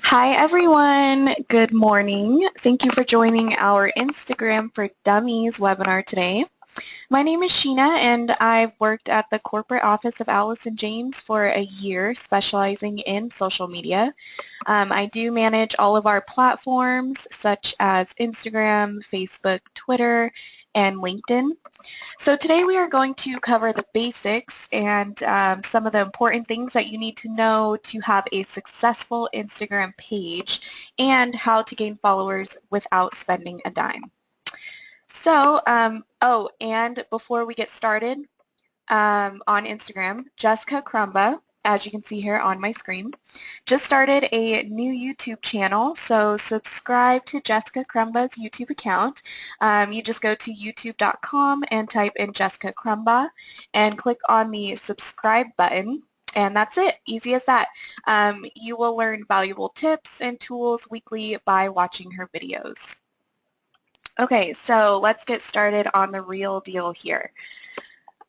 Hi everyone, good morning. Thank you for joining our Instagram for Dummies webinar today. My name is Sheena and I've worked at the corporate office of Allison James for a year specializing in social media. I do manage all of our platforms such as Instagram, Facebook, Twitter, and LinkedIn. So today we are going to cover the basics and some of the important things that you need to know to have a successful Instagram page and how to gain followers without spending a dime. So, and before we get started on Instagram, Jessica Crumba, as you can see here on my screen, just started a new YouTube channel, so subscribe to Jessica Crumba's YouTube account. You just go to youtube.com and type in Jessica Crumba and click on the subscribe button. And that's it, easy as that. You will learn valuable tips and tools weekly by watching her videos. Okay, so let's get started on the real deal here.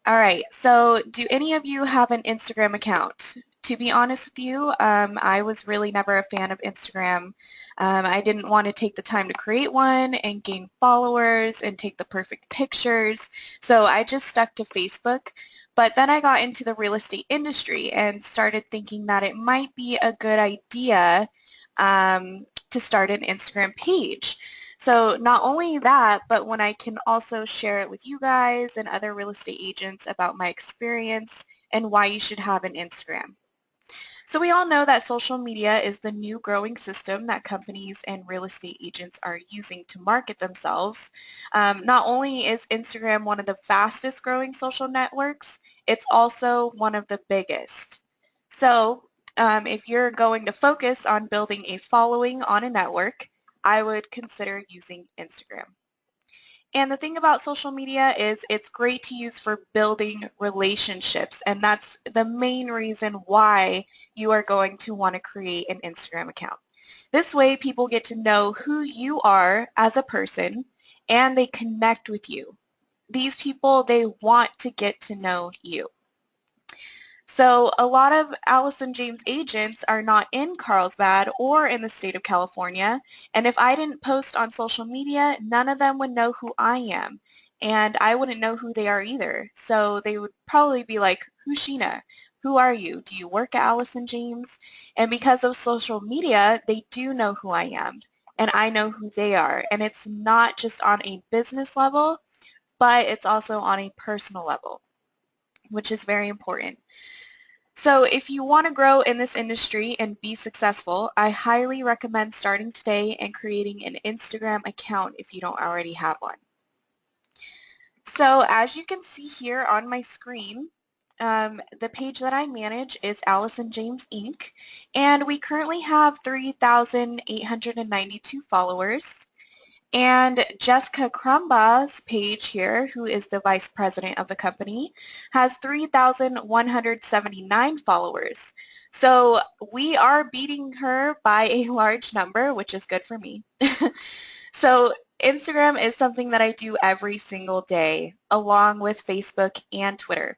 All right, so do any of you have an Instagram account? To be honest with you, I was really never a fan of Instagram. I didn't want to take the time to create one and gain followers and take the perfect pictures, so I just stuck to Facebook. But then I got into the real estate industry and started thinking that it might be a good idea to start an Instagram page. So not only that, but when I can also share it with you guys and other real estate agents about my experience and why you should have an Instagram. So we all know that social media is the new growing system that companies and real estate agents are using to market themselves. Not only is Instagram one of the fastest growing social networks, it's also one of the biggest. So if you're going to focus on building a following on a network, I would consider using Instagram. And the thing about social media is it's great to use for building relationships, and that's the main reason why you are going to want to create an Instagram account. This way people get to know who you are as a person and they connect with you. These people, they want to get to know you. So a lot of Allison James agents are not in Carlsbad or in the state of California, and if I didn't post on social media, none of them would know who I am, and I wouldn't know who they are either. So they would probably be like, who's Sheena? Who are you? Do you work at Allison James? And because of social media, they do know who I am, and I know who they are, and it's not just on a business level, but it's also on a personal level, which is very important. So if you want to grow in this industry and be successful, I highly recommend starting today and creating an Instagram account if you don't already have one. So as you can see here on my screen, the page that I manage is Allison James Inc. and we currently have 3,892 followers. And Jessica Crumba's page here, who is the vice president of the company, has 3,179 followers. So we are beating her by a large number, which is good for me. So Instagram is something that I do every single day, along with Facebook and Twitter.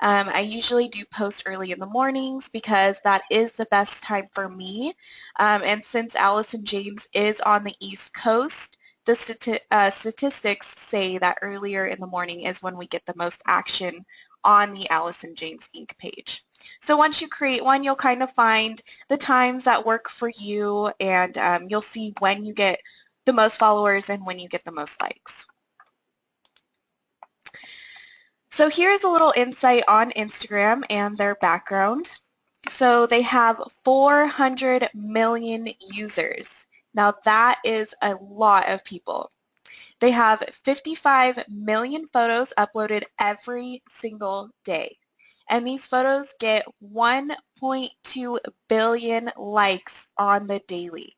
I usually do post early in the mornings because that is the best time for me. And since Allison James is on the East Coast, the statistics say that earlier in the morning is when we get the most action on the Allison James Inc. page. So once you create one, you'll kind of find the times that work for you, and you'll see when you get the most followers and when you get the most likes. So here's a little insight on Instagram and their background. So they have 400 million users. Now that is a lot of people. They have 55 million photos uploaded every single day. And these photos get 1.2 billion likes on the daily.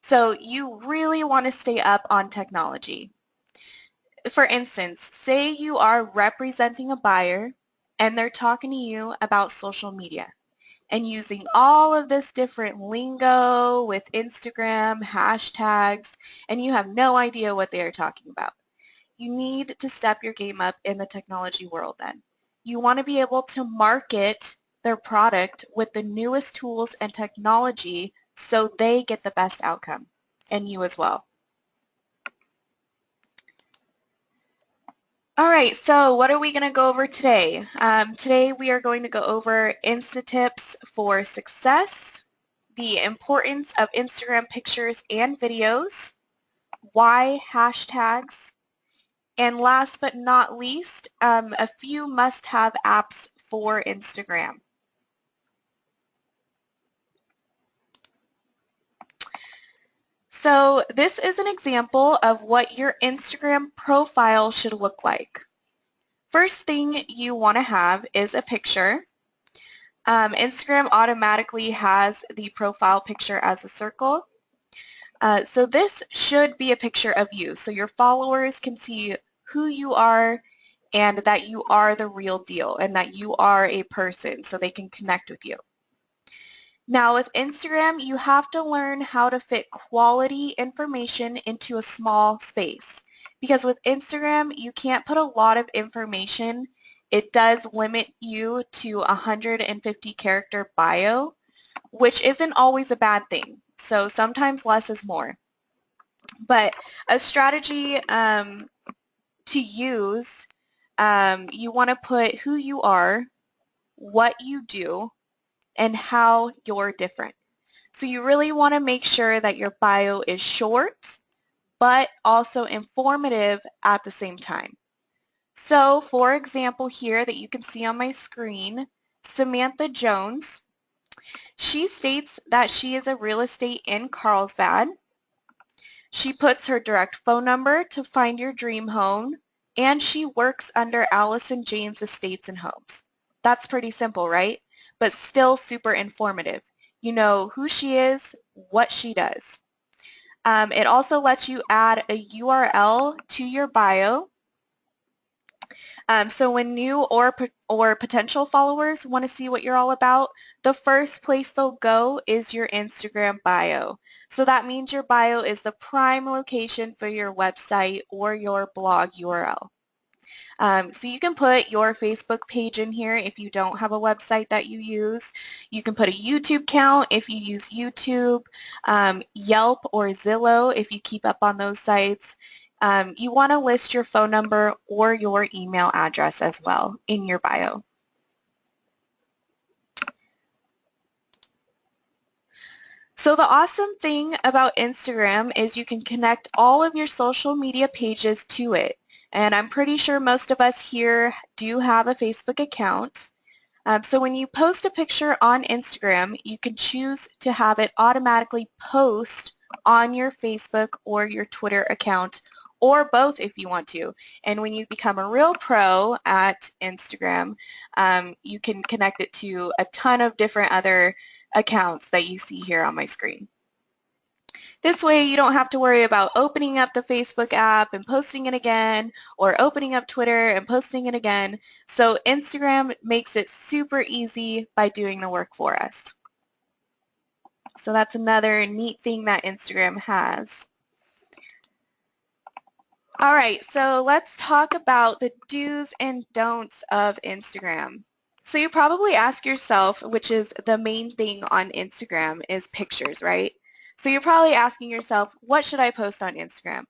So you really want to stay up on technology. For instance, say you are representing a buyer and they're talking to you about social media and using all of this different lingo with Instagram, hashtags, and you have no idea what they are talking about. You need to step your game up in the technology world then. You want to be able to market their product with the newest tools and technology so they get the best outcome, and you as well. All right, so what are we going to go over today? Today we are going to go over Insta tips for success, the importance of Instagram pictures and videos, why hashtags, and last but not least, a few must-have apps for Instagram. So this is an example of what your Instagram profile should look like. First thing you want to have is a picture. Instagram automatically has the profile picture as a circle. So this should be a picture of you, so your followers can see who you are and that you are the real deal and that you are a person, so they can connect with you. Now with Instagram, you have to learn how to fit quality information into a small space, because with Instagram, you can't put a lot of information. It does limit you to 150 character bio, which isn't always a bad thing. So sometimes less is more. But a strategy to use, you want to put who you are, what you do, and how you're different. So you really want to make sure that your bio is short, but also informative at the same time. So for example here that you can see on my screen, Samantha Jones, she states that she is a real estate in Carlsbad. She puts her direct phone number to find your dream home, and she works under Allison James Estates and Homes. That's pretty simple, right? But still super informative. You know who she is, what she does. It also lets you add a URL to your bio. So when new or potential followers want to see what you're all about, the first place they'll go is your Instagram bio. So that means your bio is the prime location for your website or your blog URL. So you can put your Facebook page in here if you don't have a website that you use. You can put a YouTube account if you use YouTube, Yelp or Zillow if you keep up on those sites. You want to list your phone number or your email address as well in your bio. So the awesome thing about Instagram is you can connect all of your social media pages to it. And I'm pretty sure most of us here do have a Facebook account. So when you post a picture on Instagram, you can choose to have it automatically post on your Facebook or your Twitter account, or both if you want to. And when you become a real pro at Instagram, you can connect it to a ton of different other accounts that you see here on my screen. This way you don't have to worry about opening up the Facebook app and posting it again, or opening up Twitter and posting it again. So Instagram makes it super easy by doing the work for us. So that's another neat thing that Instagram has. All right, so let's talk about the do's and don'ts of Instagram. So you probably ask yourself, which is the main thing on Instagram, is pictures, right? So you're probably asking yourself, what should I post on Instagram?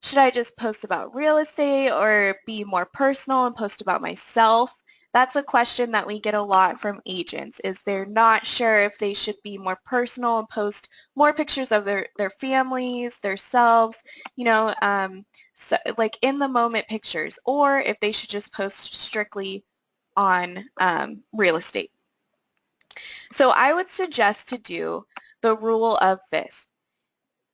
Should I just post about real estate or be more personal and post about myself? That's a question that we get a lot from agents, is they're not sure if they should be more personal and post more pictures of their families, their selves, you know, so, like in the moment pictures, or if they should just post strictly on real estate. So I would suggest to do the rule of this.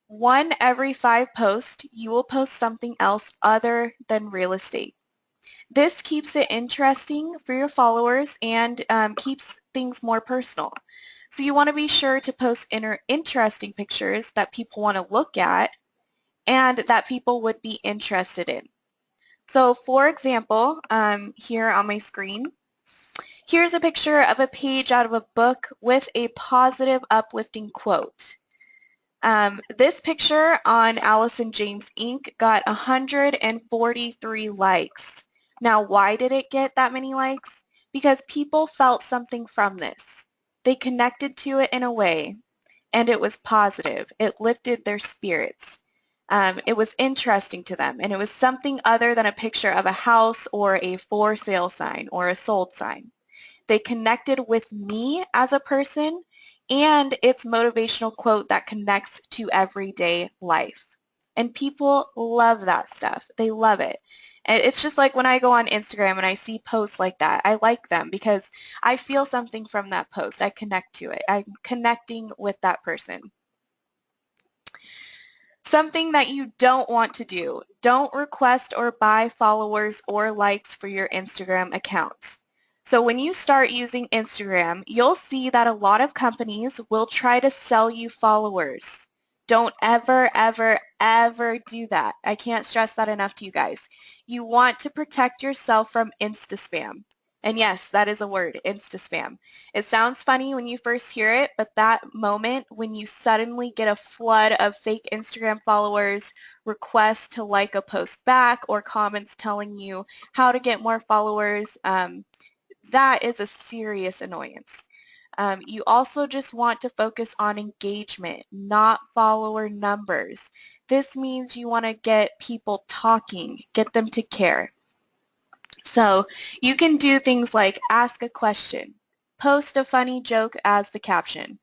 1 every 5 posts, you will post something else other than real estate. This keeps it interesting for your followers and keeps things more personal. So you want to be sure to post interesting pictures that people want to look at and that people would be interested in. So for example, here on my screen, here's a picture of a page out of a book with a positive, uplifting quote. This picture on Allison James Inc. got 143 likes. Now, why did it get that many likes? Because people felt something from this. They connected to it in a way. and it was positive. It lifted their spirits. It was interesting to them, and it was something other than a picture of a house or a for sale sign or a sold sign. They connected with me as a person, and it's motivational quote that connects to everyday life. And people love that stuff. They love it. And it's just like when I go on Instagram and I see posts like that, I like them because I feel something from that post. I connect to it. I'm connecting with that person. Something that you don't want to do. Don't request or buy followers or likes for your Instagram account. So when you start using Instagram, you'll see that a lot of companies will try to sell you followers. Don't ever, ever, ever do that. I can't stress that enough to you guys. You want to protect yourself from Insta spam. And yes, that is a word, Insta spam. It sounds funny when you first hear it, but that moment when you suddenly get a flood of fake Instagram followers, requests to like a post back, or comments telling you how to get more followers, that is a serious annoyance. You also just want to focus on engagement, not follower numbers. This means you want to get people talking, get them to care. So you can do things like ask a question, post a funny joke as the caption,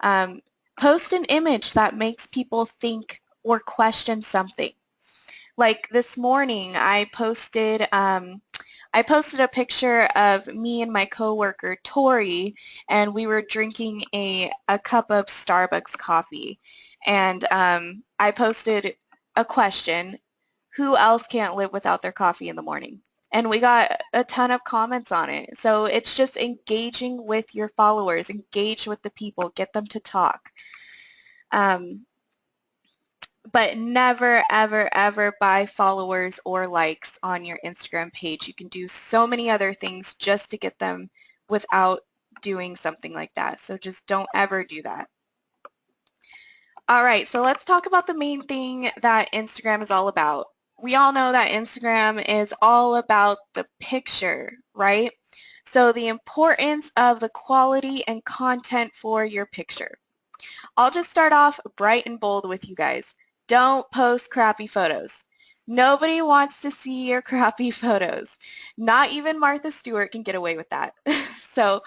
um, post an image that makes people think or question something. Like this morning, I posted a picture of me and my coworker Tori, and we were drinking a cup of Starbucks coffee. And I posted a question: who else can't live without their coffee in the morning? And we got a ton of comments on it. So it's just engaging with your followers, engage with the people, get them to talk. But never, ever, ever buy followers or likes on your Instagram page. You can do so many other things just to get them without doing something like that. So just don't ever do that. All right, so let's talk about the main thing that Instagram is all about. We all know that Instagram is all about the picture, right? So the importance of the quality and content for your picture. I'll just start off bright and bold with you guys. Don't post crappy photos. Nobody wants to see your crappy photos. Not even Martha Stewart can get away with that. So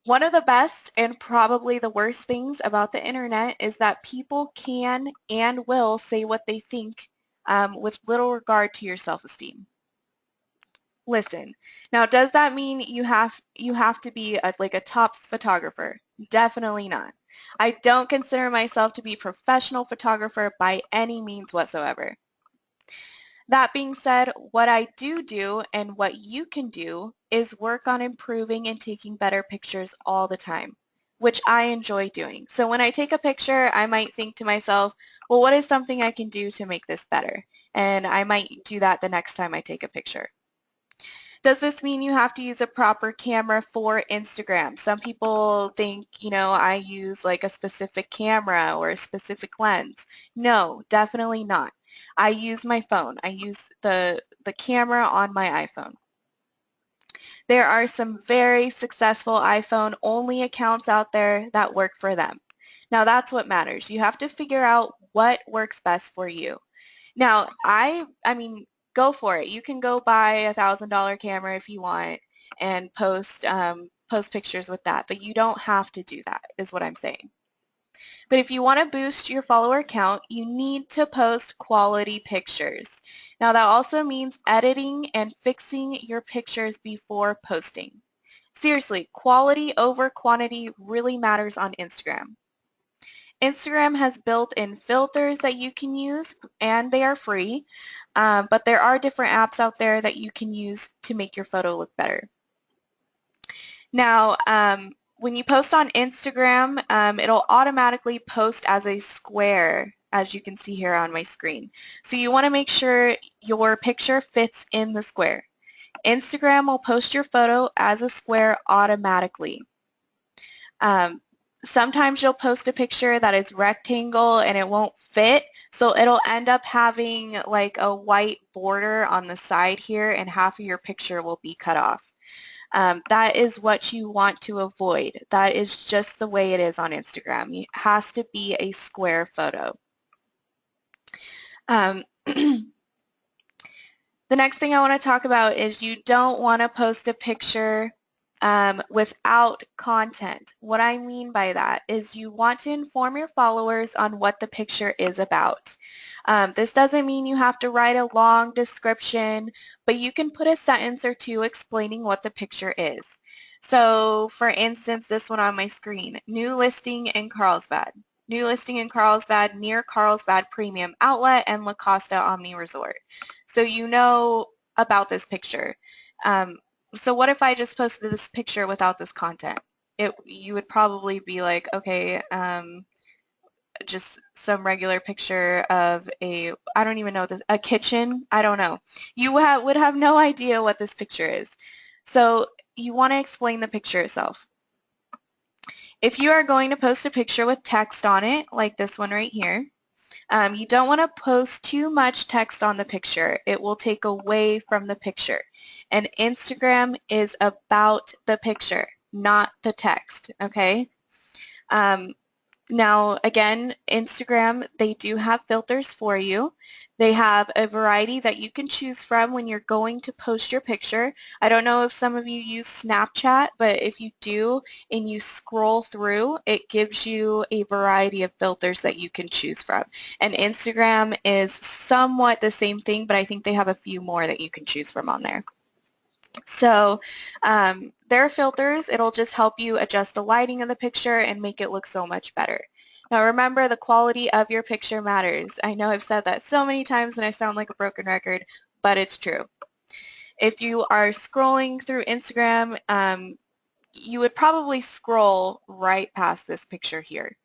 one of the best and probably the worst things about the internet is that people can and will say what they think with little regard to your self-esteem. Listen, now does that mean you have to be like a top photographer? Definitely not. I don't consider myself to be a professional photographer by any means whatsoever. That being said, what I do and what you can do is work on improving and taking better pictures all the time, which I enjoy doing. So when I take a picture, I might think to myself, well, what is something I can do to make this better? And I might do that the next time I take a picture. Does this mean you have to use a proper camera for Instagram? Some people think, I use like a specific camera or a specific lens. No, definitely not. I use my phone. I use the camera on my iPhone. There are some very successful iPhone only accounts out there that work for them. Now that's what matters. You have to figure out what works best for you. Now, I mean, go for it. You can go buy $1,000 camera if you want and post pictures with that, but you don't have to do that, is what I'm saying. But if you want to boost your follower count, you need to post quality pictures. Now, that also means editing and fixing your pictures before posting. Seriously, quality over quantity really matters on Instagram. Instagram has built-in filters that you can use, and they are free, but there are different apps out there that you can use to make your photo look better. Now, when you post on Instagram, it'll automatically post as a square, as you can see here on my screen. So you want to make sure your picture fits in the square. Instagram will post your photo as a square automatically. Sometimes you'll post a picture that is rectangle and it won't fit, so it'll end up having like a white border on the side here and half of your picture will be cut off. That is what you want to avoid. That is just the way it is on Instagram. It has to be a square photo. The next thing I want to talk about is you don't want to post a picture without content. What I mean by that is you want to inform your followers on what the picture is about. This doesn't mean you have to write a long description, but you can put a sentence or two explaining what the picture is. So for instance, this one on my screen, new listing in Carlsbad. New listing in Carlsbad near Carlsbad Premium Outlet and La Costa Omni Resort. So you know about this picture. So what if I just posted this picture without this content? You would probably be like, okay, just some regular picture of I don't even know this, a kitchen. I don't know. You would have no idea what this picture is. So you want to explain the picture itself. If you are going to post a picture with text on it, like this one right here, you don't want to post too much text on the picture. It will take away from the picture. And Instagram is about the picture, not the text, okay? Now, again, Instagram, they do have filters for you. They have a variety that you can choose from when you're going to post your picture. I don't know if some of you use Snapchat, but if you do and you scroll through, it gives you a variety of filters that you can choose from. And Instagram is somewhat the same thing, but I think they have a few more that you can choose from on there. So their filters, it'll just help you adjust the lighting of the picture and make it look so much better. Now remember, the quality of your picture matters. I know I've said that so many times and I sound like a broken record, but it's true. If you are scrolling through Instagram, you would probably scroll right past this picture here.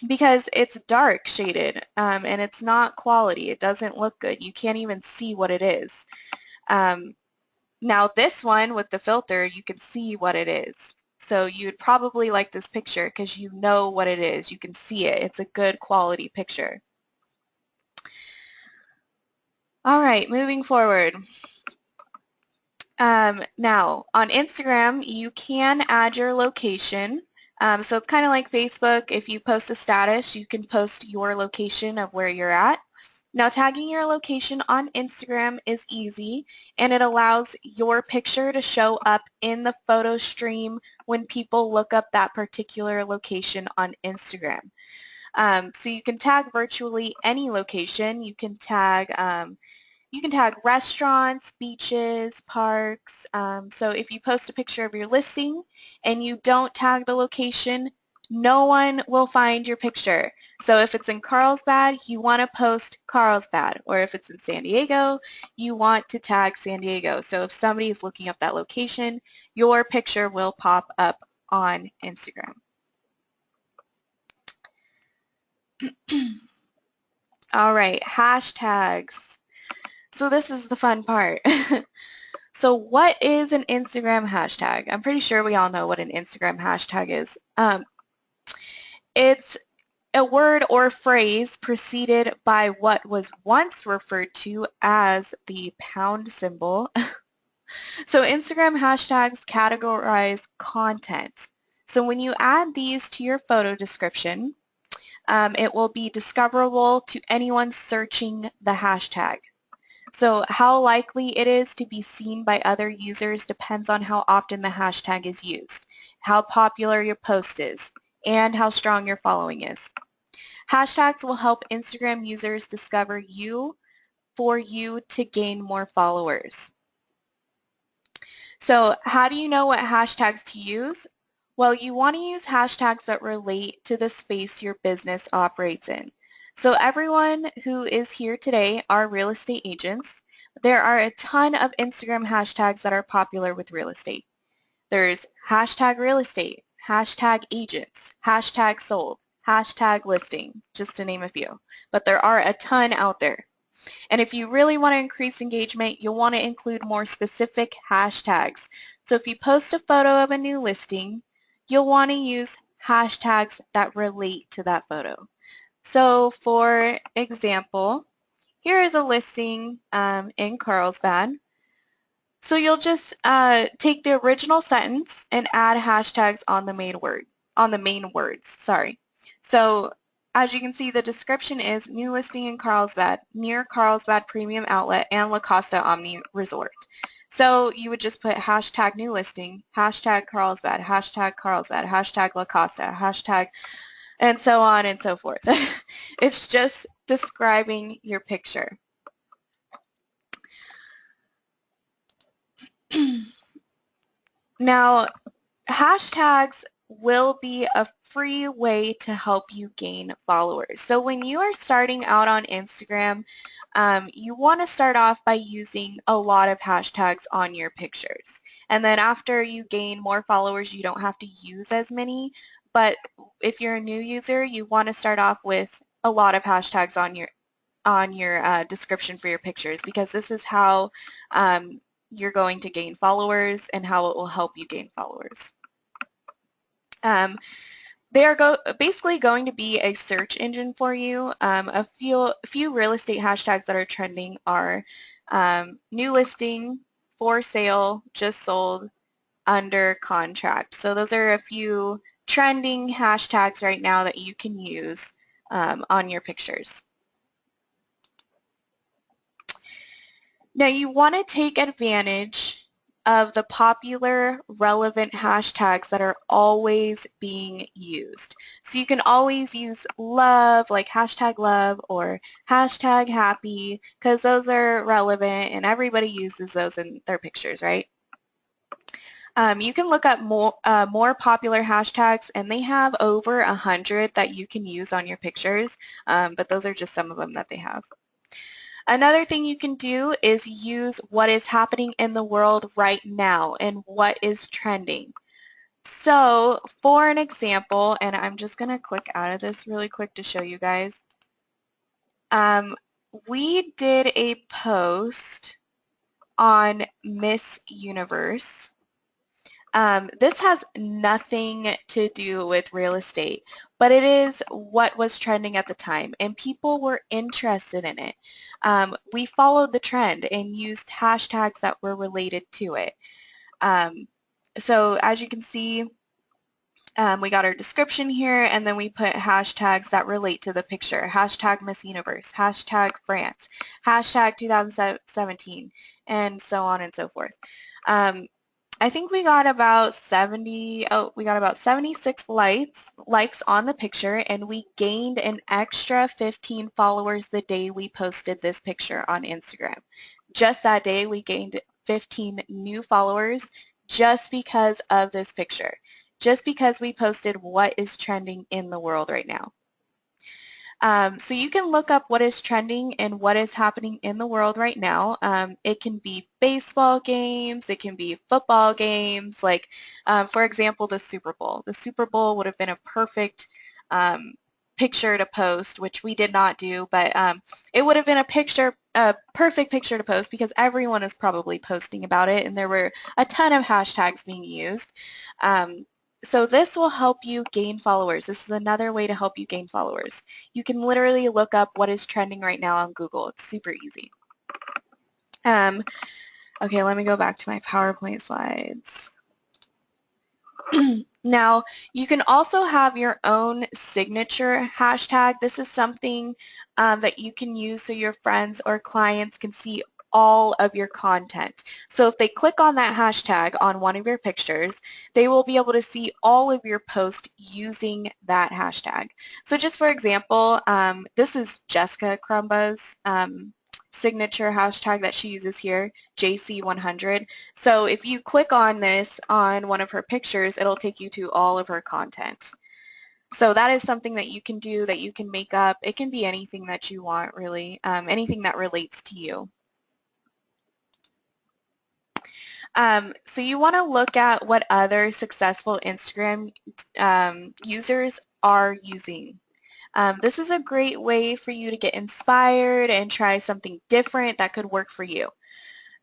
Because it's dark shaded and it's not quality. It doesn't look good. You can't even see what it is. Now this one with the filter, you can see what it is. So you'd probably like this picture because you know what it is. You can see it. It's a good quality picture. All right, moving forward. Now on Instagram, you can add your location. So it's kind of like Facebook. If you post a status, you can post your location of where you're at. Now tagging your location on Instagram is easy and it allows your picture to show up in the photo stream when people look up that particular location on Instagram. So you can tag virtually any location. You can tag restaurants, beaches, parks. So if you post a picture of your listing and you don't tag the location, no one will find your picture. So if it's in Carlsbad, you want to post Carlsbad. Or if it's in San Diego, you want to tag San Diego. So if somebody is looking up that location, your picture will pop up on Instagram. All right, hashtags. So this is the fun part. So what is an Instagram hashtag? I'm pretty sure we all know what an Instagram hashtag is. It's a word or phrase preceded by what was once referred to as the pound symbol. So Instagram hashtags categorize content. So when you add these to your photo description, it will be discoverable to anyone searching the hashtag. So how likely it is to be seen by other users depends on how often the hashtag is used, how popular your post is, and how strong your following is. Hashtags will help Instagram users discover you for you to gain more followers. So how do you know what hashtags to use? Well, you want to use hashtags that relate to the space your business operates in. So everyone who is here today are real estate agents. There are a ton of Instagram hashtags that are popular with real estate. There's hashtag real estate, hashtag agents, hashtag sold, hashtag listing, just to name a few. But there are a ton out there. And if you really want to increase engagement, you'll want to include more specific hashtags. So if you post a photo of a new listing, you'll want to use hashtags that relate to that photo. So for example, here is a listing in Carlsbad. So you'll just take the original sentence and add hashtags on the main words, sorry. So as you can see, the description is new listing in Carlsbad, near Carlsbad Premium Outlet and La Costa Omni Resort. So you would just put hashtag new listing, hashtag Carlsbad, hashtag La Costa, hashtag, and so on and so forth. It's just describing your picture. Now, hashtags will be a free way to help you gain followers. So when you are starting out on Instagram, you want to start off by using a lot of hashtags on your pictures. And then after you gain more followers, you don't have to use as many. But if you're a new user, you want to start off with a lot of hashtags on your description for your pictures, because this is how you're going to gain followers and how it will help you gain followers. They are basically going to be a search engine for you. A few real estate hashtags that are trending are new listing, for sale, just sold, under contract. So those are a few trending hashtags right now that you can use on your pictures. Now you want to take advantage of the popular relevant hashtags that are always being used. So you can always use love, like hashtag love or hashtag happy, because those are relevant and everybody uses those in their pictures, right? You can look up more popular hashtags, and they have over 100 that you can use on your pictures, but those are just some of them that they have. Another thing you can do is use what is happening in the world right now and what is trending. So for an example, and I'm just going to click out of this really quick to show you guys, we did a post on Miss Universe. This has nothing to do with real estate, but it is what was trending at the time, and people were interested in it. We followed the trend and used hashtags that were related to it. So as you can see, we got our description here, and then we put hashtags that relate to the picture. Hashtag Miss Universe, hashtag France, hashtag 2017, and so on and so forth. I think we got about 76 likes on the picture, and we gained an extra 15 followers the day we posted this picture on Instagram. Just that day, we gained 15 new followers just because of this picture, just because we posted what is trending in the world right now. So you can look up what is trending and what is happening in the world right now. It can be baseball games, it can be football games, like for example the Super Bowl. The Super Bowl would have been a perfect picture to post, which we did not do, but it would have been a perfect picture to post because everyone is probably posting about it, and there were a ton of hashtags being used. So this will help you gain followers. This is another way to help you gain followers. You can literally look up what is trending right now on Google. It's super easy. Okay, let me go back to my PowerPoint slides. Now, you can also have your own signature hashtag. This is something that you can use so your friends or clients can see all of your content. So if they click on that hashtag on one of your pictures, they will be able to see all of your posts using that hashtag. So just for example, this is Jessica Crumba's signature hashtag that she uses here, JC100. So if you click on this on one of her pictures, it'll take you to all of her content. So that is something that you can do, that you can make up. It can be anything that you want, really, anything that relates to you. So you want to look at what other successful Instagram users are using. This is a great way for you to get inspired and try something different that could work for you.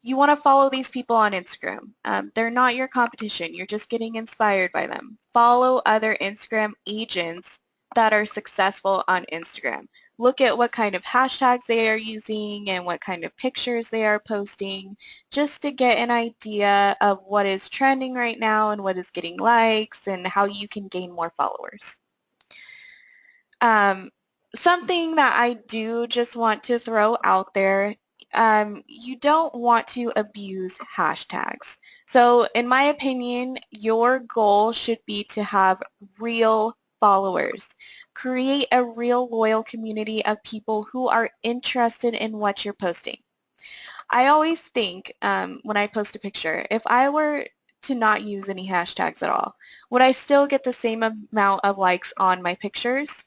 You want to follow these people on Instagram. They're not your competition. You're just getting inspired by them. Follow other Instagram agents that are successful on Instagram. look at what kind of hashtags they are using and what kind of pictures they are posting, just to get an idea of what is trending right now and what is getting likes and how you can gain more followers. Um, Something that I do just want to throw out there, you don't want to abuse hashtags. So in my opinion, your goal should be to have real followers. Create a real loyal community of people who are interested in what you're posting. I always think when I post a picture, if I were to not use any hashtags at all, would I still get the same amount of likes on my pictures?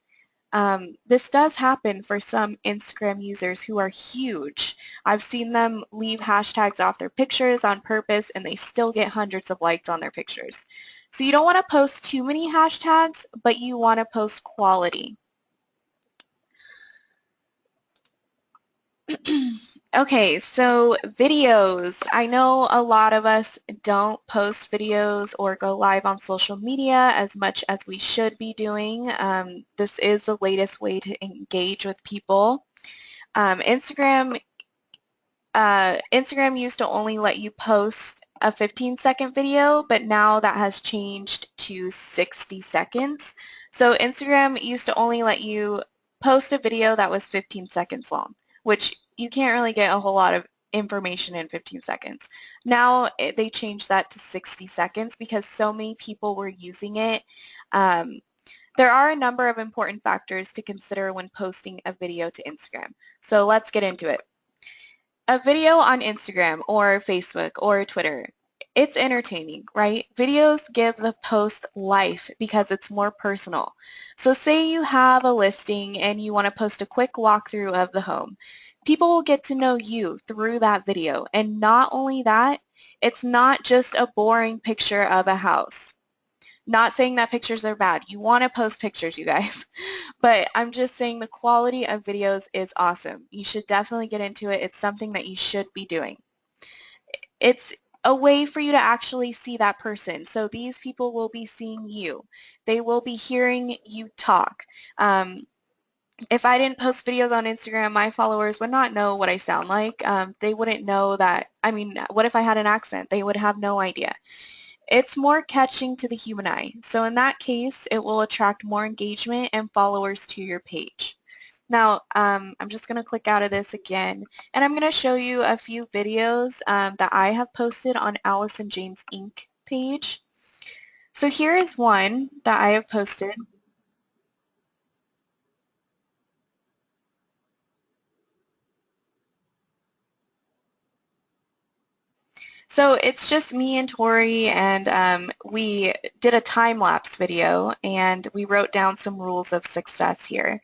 This does happen for some Instagram users who are huge. I've seen them leave hashtags off their pictures on purpose and they still get hundreds of likes on their pictures. So you don't want to post too many hashtags, but you want to post quality. Okay, so videos. I know a lot of us don't post videos or go live on social media as much as we should be doing. This is the latest way to engage with people. Instagram used to only let you post a 15-second video, but now that has changed to 60 seconds. So Instagram used to only let you post a video that was 15 seconds long, which you can't really get a whole lot of information in 15 seconds. Now they changed that to 60 seconds because so many people were using it. Um, there are a number of important factors to consider when posting a video to Instagram. So let's get into it. A video on Instagram or Facebook or Twitter, it's entertaining, right? Videos give the post life because it's more personal. So say you have a listing and you want to post a quick walkthrough of the home. People will get to know you through that video. And not only that, it's not just a boring picture of a house. Not saying that pictures are bad. You want to post pictures, you guys. But I'm just saying the quality of videos is awesome. You should definitely get into it. It's something that you should be doing. It's a way for you to actually see that person. So these people will be seeing you. They will be hearing you talk. If I didn't post videos on Instagram, my followers would not know what I sound like. They wouldn't know that, I mean, what if I had an accent? They would have no idea. It's more catching to the human eye. So in that case, it will attract more engagement and followers to your page. Now, I'm just going to click out of this again, and I'm going to show you a few videos that I have posted on Allison James Inc. page. So here is one that I have posted. So it's just me and Tori, and we did a time-lapse video, and we wrote down some rules of success here.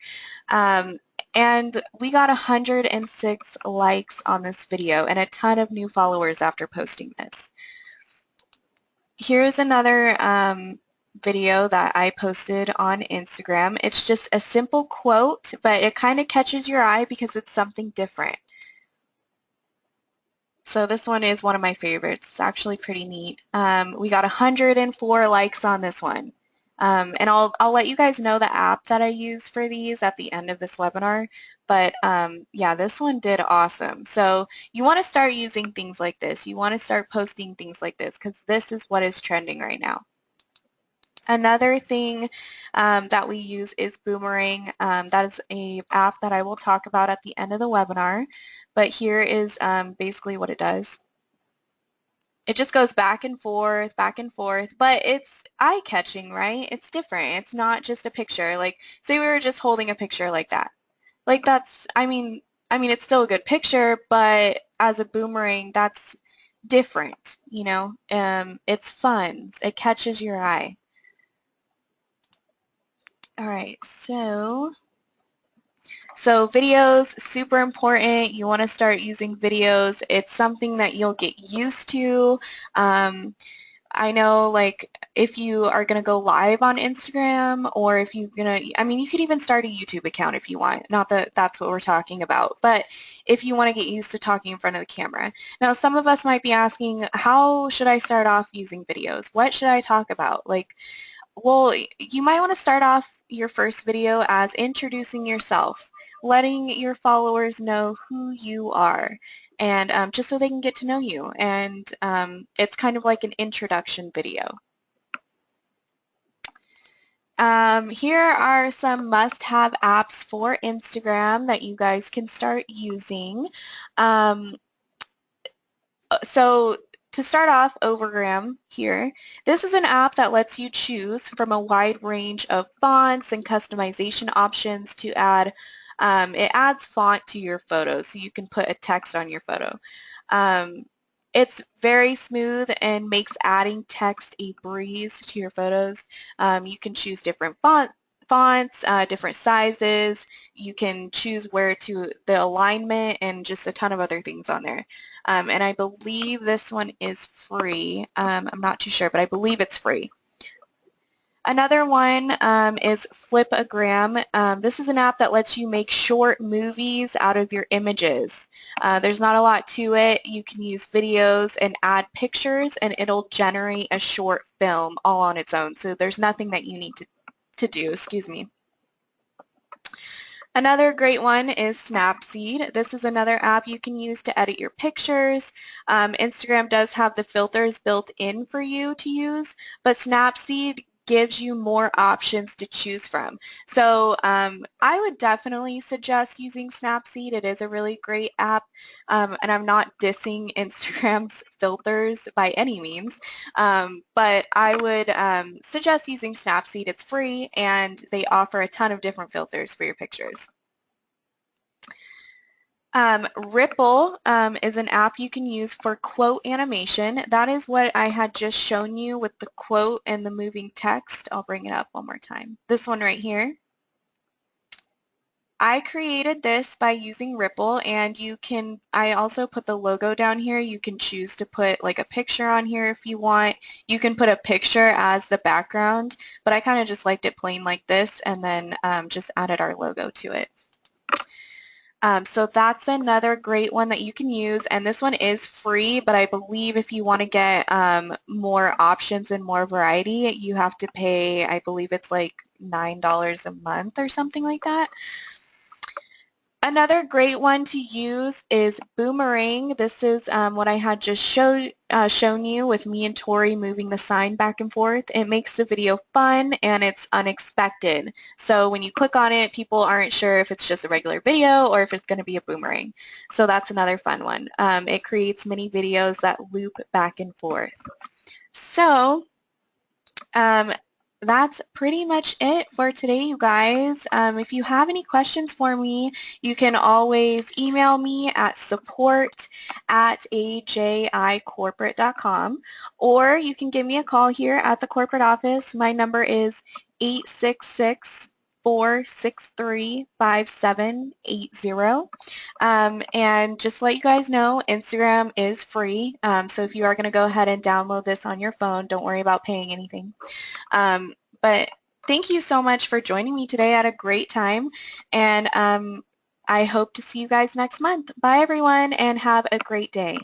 And we got 106 likes on this video and a ton of new followers after posting this. Here's another video that I posted on Instagram. It's just a simple quote, but it kind of catches your eye because it's something different. So this one is one of my favorites. It's actually pretty neat. We got 104 likes on this one. And I'll let you guys know the app that I use for these at the end of this webinar. But yeah, this one did awesome. So you want to start using things like this. You want to start posting things like this because this is what is trending right now. Another thing that we use is Boomerang. That is an app that I will talk about at the end of the webinar. But here is basically what it does. It just goes back and forth, but it's eye-catching, right? It's different. It's not just a picture. Like, say we were just holding a picture like that. Like that's, I mean, it's still a good picture, but as a boomerang, that's different, you know? It's fun. It catches your eye. All right, so videos, super important. You want to start using videos. It's something that you'll get used to. I know, like, if you are going to go live on Instagram or if you're going to, I mean, you could even start a YouTube account if you want. Not that that's what we're talking about, but if you want to get used to talking in front of the camera. Now, some of us might be asking, how should I start off using videos? What should I talk about? Like, Well, you might want to start off your first video as introducing yourself, letting your followers know who you are, and just so they can get to know you. And it's kind of like an introduction video. Here are some must-have apps for Instagram that you guys can start using. Um, so to start off, Overgram here. This is an app that lets you choose from a wide range of fonts and customization options to add. It adds font to your photo, so you can put a text on your photo. Um, it's very smooth and makes adding text a breeze to your photos. You can choose different fonts, different sizes. You can choose where to the alignment and just a ton of other things on there. And I believe this one is free. I'm not too sure, but I believe it's free. Another one is Flipagram. This is an app that lets you make short movies out of your images. There's not a lot to it. You can use videos and add pictures, and it'll generate a short film all on its own. So there's nothing that you need to do, excuse me. Another great one is Snapseed. This is another app you can use to edit your pictures. Instagram does have the filters built in for you to use, but Snapseed gives you more options to choose from. So I would definitely suggest using Snapseed. It is a really great app, and I'm not dissing Instagram's filters by any means, but I would suggest using Snapseed. It's free, and they offer a ton of different filters for your pictures. Ripple is an app you can use for quote animation. That is what I had just shown you with the quote and the moving text. I'll bring it up one more time. This one right here. I created this by using Ripple, and I also put the logo down here. You can choose to put like a picture on here if you want. You can put a picture as the background, but I kind of just liked it plain like this, and then just added our logo to it. So that's another great one that you can use, and this one is free, but I believe if you want to get more options and more variety, you have to pay, I believe it's like $9 a month or something like that. Another great one to use is Boomerang. This is what I had just shown you with me and Tori moving the sign back and forth. It makes the video fun and it's unexpected. So when you click on it, people aren't sure if it's just a regular video or if it's going to be a boomerang. So that's another fun one. It creates mini videos that loop back and forth. So that's pretty much it for today, you guys. If you have any questions for me, you can always email me at support@ajicorporate.com, or you can give me a call here at the corporate office. My number is 866-463-5780. And just to let you guys know, Instagram is free. So if you are going to go ahead and download this on your phone, don't worry about paying anything. But thank you so much for joining me today. I had a great time, and I hope to see you guys next month. Bye, everyone, and have a great day.